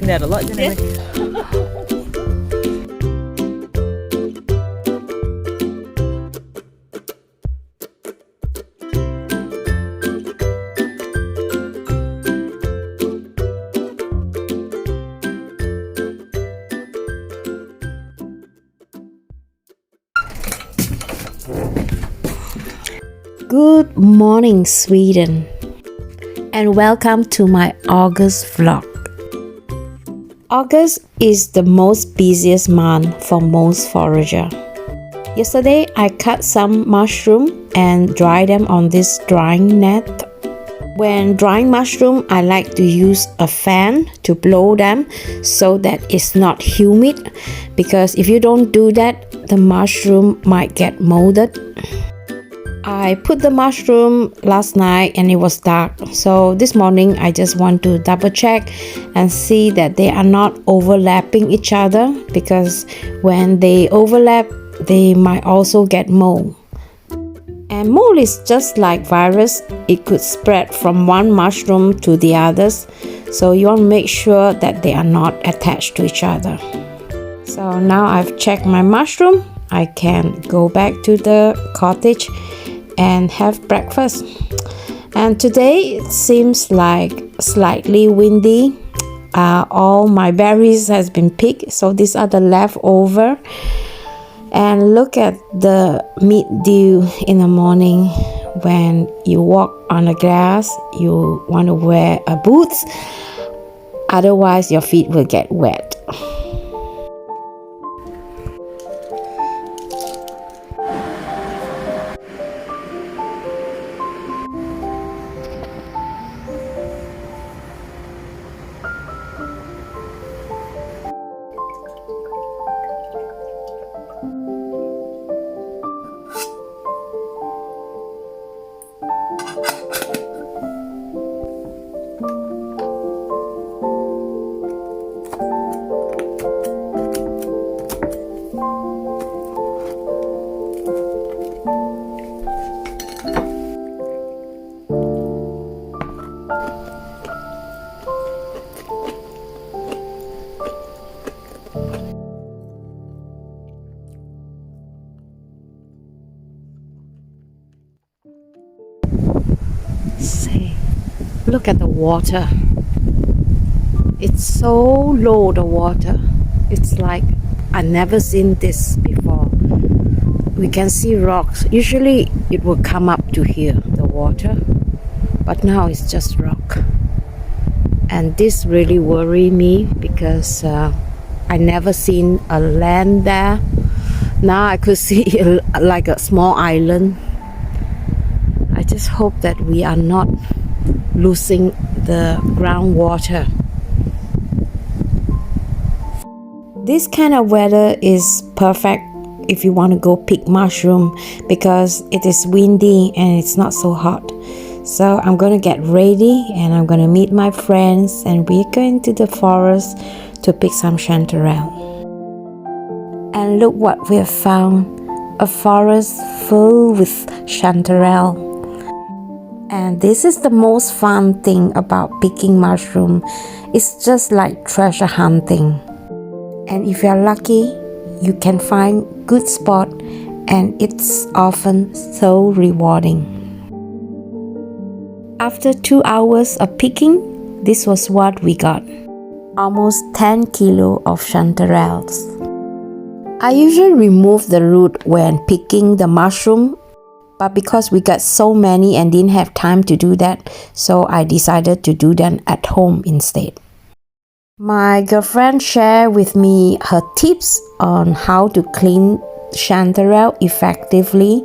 Looking at a lot, isn't it? Good morning, Sweden, and welcome to my August vlog. August is the most busiest month for most forager. Yesterday, I cut some mushroom and dry them on this drying net. When drying mushroom, I like to use a fan to blow them so that it's not humid, because if you don't do that, the mushroom might get molded. I put the mushroom last night and it was dark, so this morning I just want to double check and see that they are not overlapping each other, because when they overlap they might also get mold. And mold is just like virus, it could spread from one mushroom to the others, so you want to make sure that they are not attached to each other. So now I've checked my mushroom, I can go back to the cottage and have breakfast. And today it seems like slightly windy. All my berries has been picked, so these are the leftover. And look at the mid-dew in the morning. When you walk on the grass, you want to wear a boots, otherwise your feet will get wet. See, look at the water. It's so low, the water. It's like I've never seen this before. We can see rocks. Usually it will come up to here, the water, but now it's just rock. And this really worried me, because I never seen a land there. Now I could see like a small island. I just hope that we are not losing the groundwater. This kind of weather is perfect if you want to go pick mushroom, because it is windy and it's not so hot. So I'm going to get ready and I'm going to meet my friends, and we're going to the forest to pick some chanterelle. And look what we have found, a forest full with chanterelle. And this is the most fun thing about picking mushroom. It's just like treasure hunting. And if you're lucky, you can find good spot, and it's often so rewarding. After 2 hours of picking, this was what we got. Almost 10 kilo of chanterelles. I usually remove the root when picking the mushroom, but because we got so many and didn't have time to do that, so I decided to do them at home instead. My girlfriend shared with me her tips on how to clean chanterelle effectively.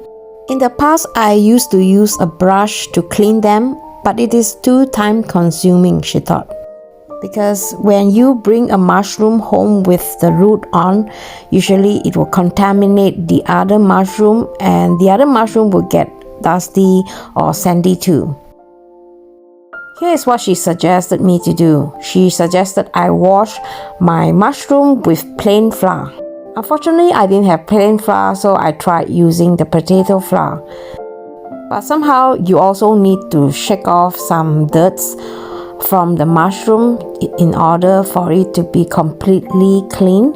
In the past, I used to use a brush to clean them, but it is too time consuming, she thought. Because when you bring a mushroom home with the root on, usually it will contaminate the other mushroom, and the other mushroom will get dusty or sandy too. Here's what she suggested me to do. She suggested I wash my mushroom with plain flour. Unfortunately, I didn't have plain flour, so I tried using the potato flour. But somehow you also need to shake off some dirt from the mushroom in order for it to be completely clean.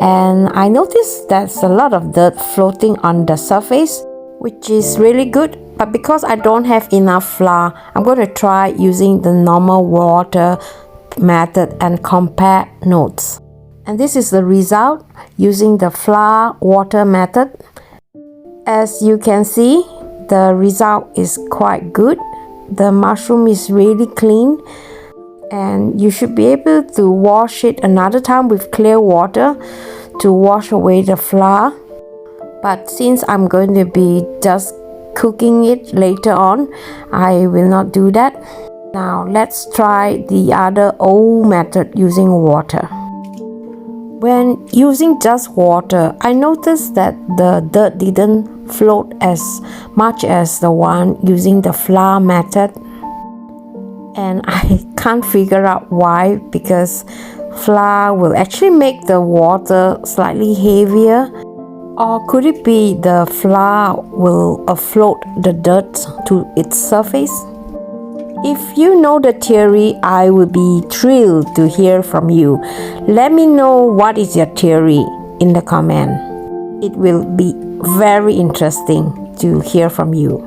And I noticed there's a lot of dirt floating on the surface, which is really good. But because I don't have enough flour, I'm going to try using the normal water method and compare notes. And this is the result using the flour water method. As you can see, the result is quite good. The mushroom is really clean, and you should be able to wash it another time with clear water to wash away the flour. But since I'm going to be just cooking it later on, I will not do that. Now let's try the other old method using water. When using just water, I noticed that the dirt didn't float as much as the one using the flour method. And I can't figure out why, because flour will actually make the water slightly heavier. Or could it be the flour will afloat the dirt to its surface? If you know the theory, I will be thrilled to hear from you. Let me know what is your theory in the comment. It will be very interesting to hear from you.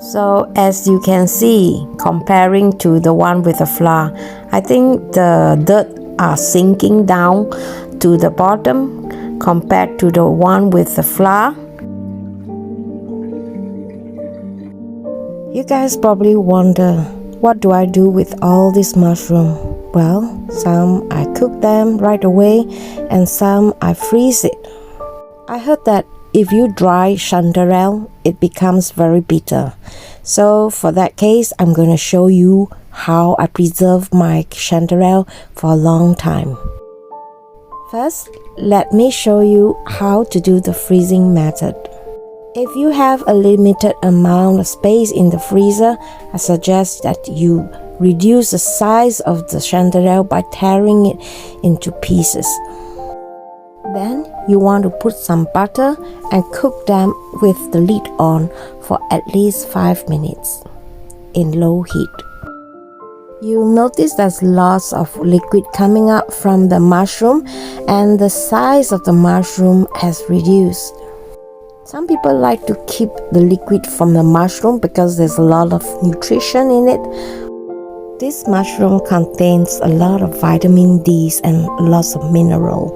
So as you can see, comparing to the one with the flour, I think the dirt are sinking down to the bottom compared to the one with the flour. You guys probably wonder, what do I do with all this mushroom? Well, some I cook them right away and some I freeze it. I heard that if you dry chanterelle, it becomes very bitter. So for that case, I'm going to show you how I preserve my chanterelle for a long time. First, let me show you how to do the freezing method. If you have a limited amount of space in the freezer, I suggest that you reduce the size of the chanterelle by tearing it into pieces. Then you want to put some butter and cook them with the lid on for at least 5 minutes in low heat. You'll notice there's lots of liquid coming up from the mushroom, and the size of the mushroom has reduced. Some people like to keep the liquid from the mushroom because there's a lot of nutrition in it. This mushroom contains a lot of vitamin D and lots of mineral.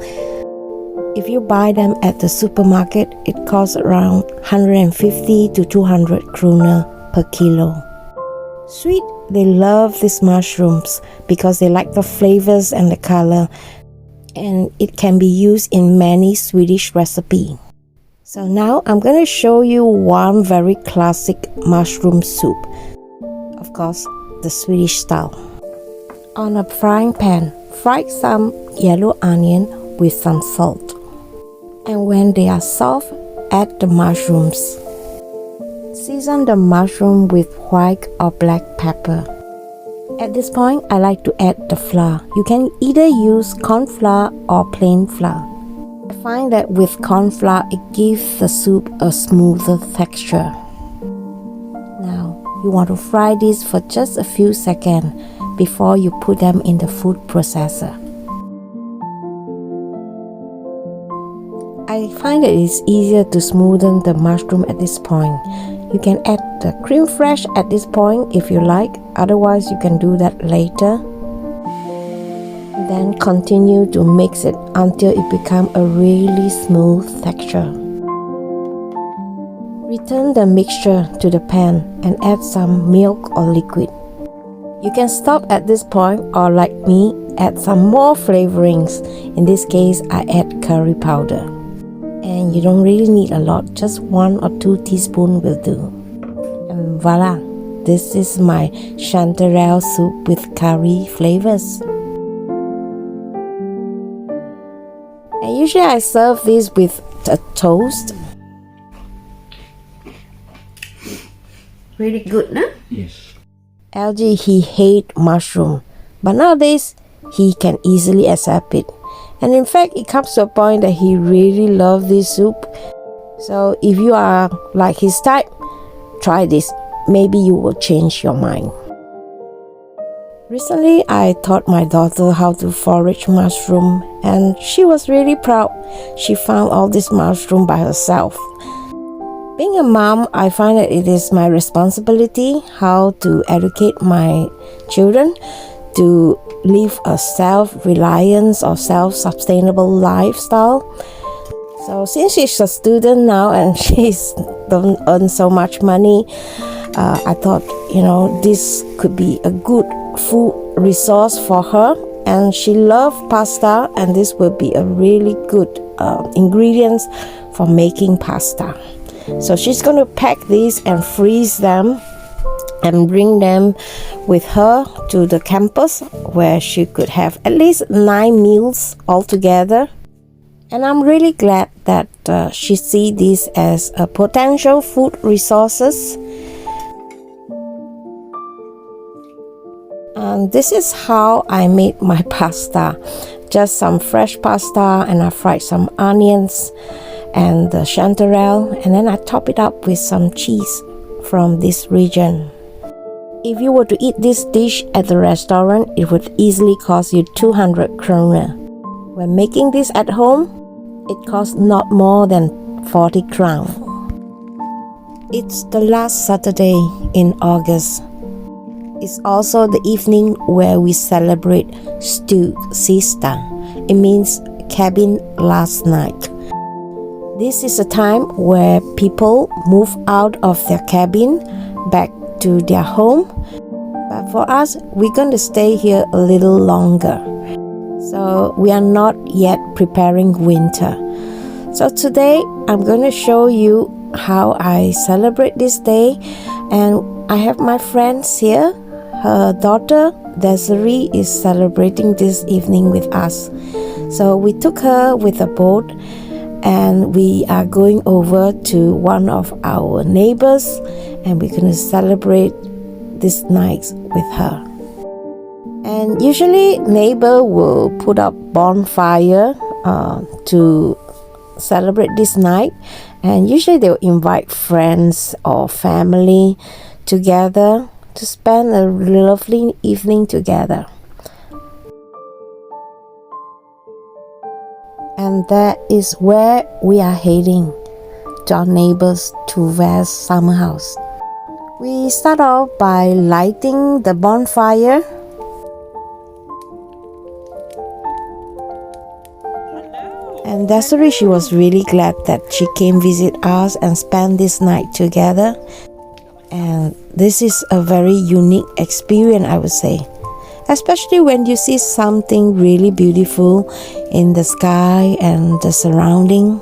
If you buy them at the supermarket, it costs around 150 to 200 kroner per kilo. Sweet, they love these mushrooms because they like the flavors and the color, and it can be used in many Swedish recipes. So now I'm going to show you one very classic mushroom soup. Of course, the Swedish style. On a frying pan, fry some yellow onion with some salt. And when they are soft, add the mushrooms. Season the mushroom with white or black pepper. At this point, I like to add the flour. You can either use corn flour or plain flour. I find that with corn flour, it gives the soup a smoother texture. Now, you want to fry this for just a few seconds before you put them in the food processor. I find that it's easier to smoothen the mushroom at this point. You can add the creme fraiche at this point if you like, otherwise you can do that later. Then continue to mix it until it becomes a really smooth texture. Return the mixture to the pan and add some milk or liquid. You can stop at this point or, like me, add some more flavorings. In this case, I add curry powder. And you don't really need a lot, just 1 or 2 teaspoons will do. And voila, this is my chanterelle soup with curry flavors. And usually I serve this with a toast. Really good, no? Yes. LG, he hates mushroom, but nowadays he can easily accept it. And in fact, it comes to a point that he really loves this soup. So if you are like his type, try this. Maybe you will change your mind. Recently, I taught my daughter how to forage mushroom, and she was really proud. She found all this mushroom by herself. Being a mom, I find that it is my responsibility how to educate my children to live a self-reliance or self-sustainable lifestyle. So since she's a student now and she's don't earn so much money, I thought, this could be a good food resource for her. And she loves pasta, and this will be a really good ingredients for making pasta. So she's going to pack these and freeze them and bring them with her to the campus where she could have at least 9 meals altogether. And I'm really glad that she sees this as a potential food resources. And this is how I made my pasta. Just some fresh pasta, and I fried some onions and the chanterelle, and then I top it up with some cheese from this region. If you were to eat this dish at the restaurant, it would easily cost you 200 kroner. When making this at home, it costs not more than 40 crown. It's the last Saturday in August. It's also the evening where we celebrate Siesta. It means cabin last night. This is a time where people move out of their cabin back to their home. But for us, we're going to stay here a little longer. So we are not yet preparing winter. So today, I'm going to show you how I celebrate this day. And I have my friends here. Her daughter, Desiree, is celebrating this evening with us. So we took her with a boat, and we are going over to one of our neighbors, and we're going to celebrate this night with her. And usually neighbor will put up bonfire to celebrate this night, and usually they'll invite friends or family together to spend a lovely evening together. And that is where we are heading, to our neighbors to West summer house. We start off by lighting the bonfire. And Desiree, she was really glad that she came visit us and spend this night together. And this is a very unique experience, I would say. Especially when you see something really beautiful in the sky and the surrounding.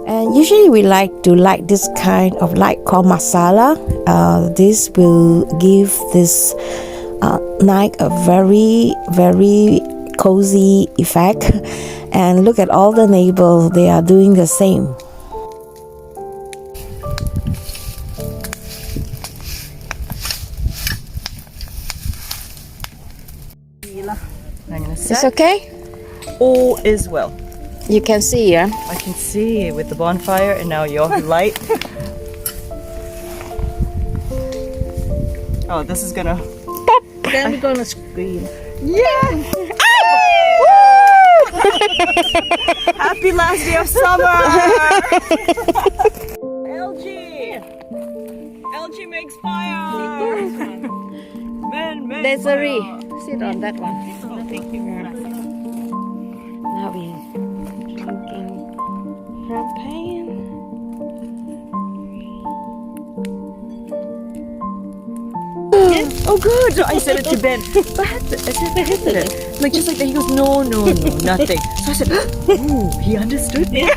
And usually we like to light this kind of light called masala. This will give this night a very, very cozy effect. And look at all the neighbors, they are doing the same. It's okay? All is well. You can see, yeah? I can see with the bonfire and now your light. Oh, this is gonna pop. Then we're gonna scream. Yeah! Happy last day of summer! LG makes fire! Men make Desiree, fire! sit on that one. Oh, thank you. Now we're drinking champagne. Oh, good! I said it to Ben. I said it. Like, just like that. He goes, no, nothing. So I said, ooh, he understood me.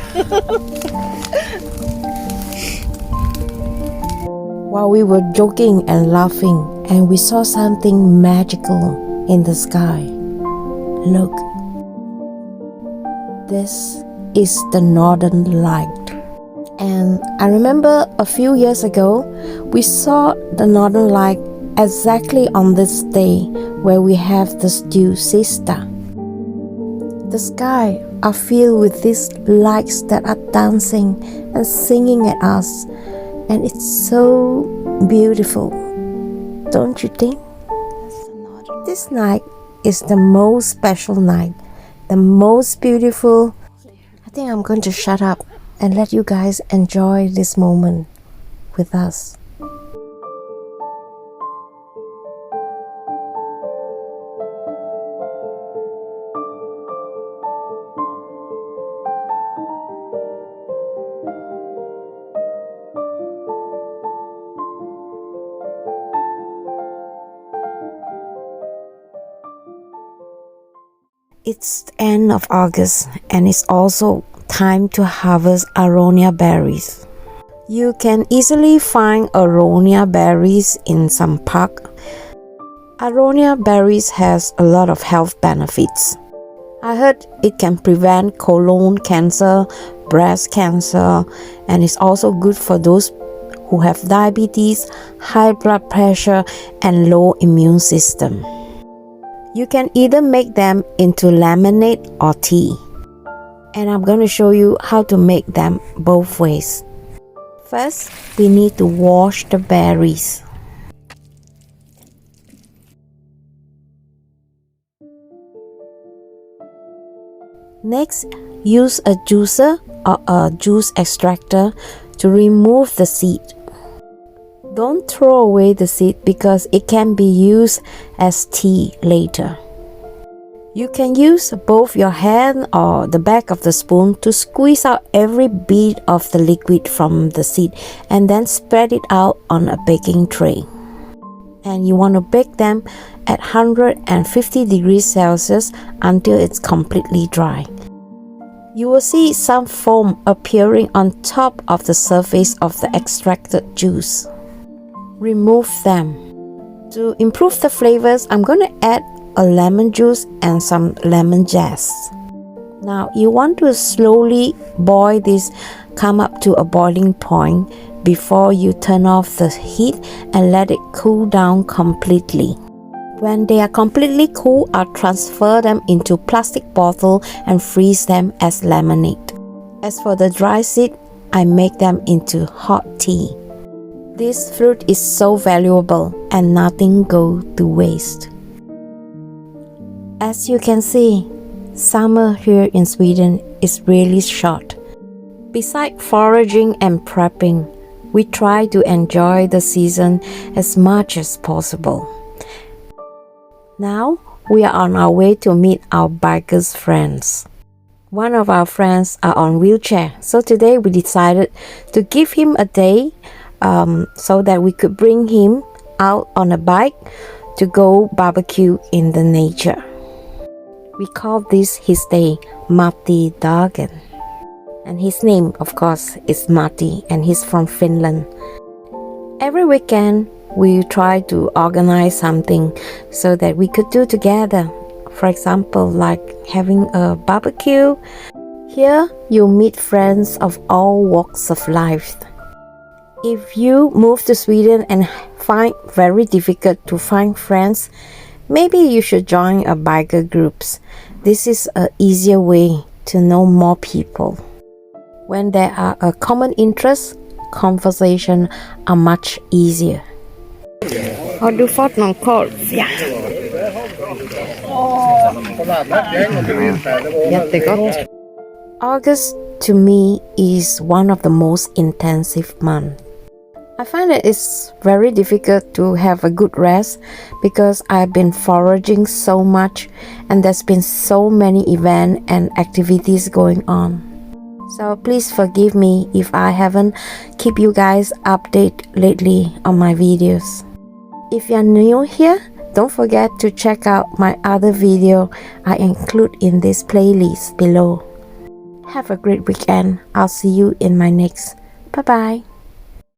While we were joking and laughing, and we saw something magical in the sky. Look. This is the Northern Light. And I remember a few years ago, we saw the Northern Light exactly on this day where we have the siesta. The sky are filled with these lights that are dancing and singing at us. And it's so beautiful, don't you think? This night is the most special night, the most beautiful. I think I'm going to shut up and let you guys enjoy this moment with us. It's the end of August and it's also time to harvest Aronia berries. You can easily find Aronia berries in some park. Aronia berries has a lot of health benefits. I heard it can prevent colon cancer, breast cancer, and it's also good for those who have diabetes, high blood pressure, and low immune system. You can either make them into lemonade or tea. And I'm going to show you how to make them both ways. First, we need to wash the berries. Next, use a juicer or a juice extractor to remove the seed. Don't throw away the seed because it can be used as tea later. You can use both your hand or the back of the spoon to squeeze out every bit of the liquid from the seed and then spread it out on a baking tray. And you want to bake them at 150 degrees Celsius until it's completely dry. You will see some foam appearing on top of the surface of the extracted juice. Remove them. To improve the flavors, I'm going to add a lemon juice and some lemon zest. Now you want to slowly boil this, come up to a boiling point before you turn off the heat and let it cool down completely. When they are completely cool, I'll transfer them into plastic bottle and freeze them as lemonade. As for the dry seed, I make them into hot tea. This fruit is so valuable and nothing goes to waste. As you can see, summer here in Sweden is really short. Besides foraging and prepping, we try to enjoy the season as much as possible. Now, we are on our way to meet our bikers friends. One of our friends are on wheelchair, so today we decided to give him a day so that we could bring him out on a bike to go barbecue in the nature. We call this his day Matti Dagen. And his name, of course, is Matti, and he's from Finland. Every weekend, we try to organize something so that we could do together. For example, like having a barbecue. Here, you'll meet friends of all walks of life. If you move to Sweden and find very difficult to find friends, maybe you should join a biker groups. This is an easier way to know more people. When there are a common interest, conversation are much easier. Har du fått någon korv? Ja. Jättegott. August to me is one of the most intensive months. I find that it's very difficult to have a good rest because I've been foraging so much and there's been so many events and activities going on. So please forgive me if I haven't keep you guys updated lately on my videos. If you're new here, don't forget to check out my other video I include in this playlist below. Have a great weekend. I'll see you in my next. Bye bye.